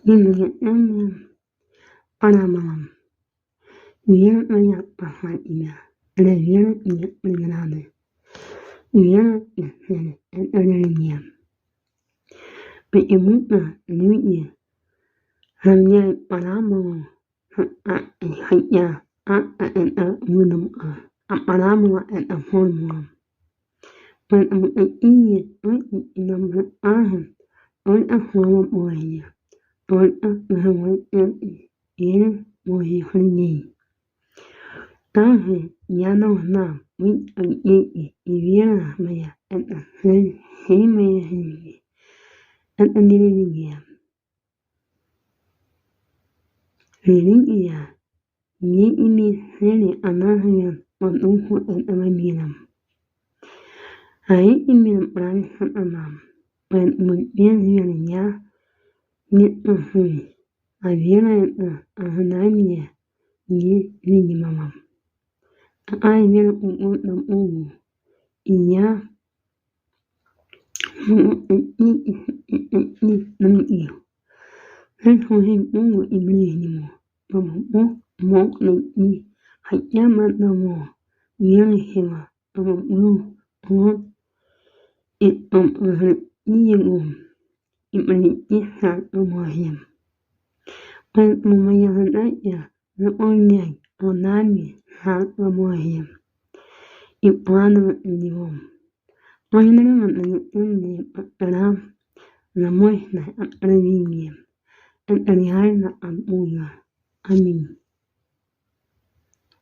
Yimmiŋe Panamalam. Viena maya Pahatina. Viena Limaname. Viena and Erenia. But Imuka, Lunia. Hamya Panamo. Haya and a Munum. A Panama and a Hormone. When an idiot number Ahan on a home warrior. On a Hawaii in Mohi Honey. Tahe Yano Na, with an Iviana Maya and a Hemaya Henry and a Nilia. Rilia, ye imi Henry Anahan on Uhu and Amaminam. I imi Brand Amam, when Mubian Ya. Knit a hurry. I viena a hanania, ye minimum. I viena them all. Ya, them you. And for him all in me anymore. More like me. I am at no more. Really him. Will it it may have no more him. When Mumayanaya, the only Onami had a more him. It planted in the room. My name and the Ram, the Moina and the Indian, and the Island and Muna. I mean.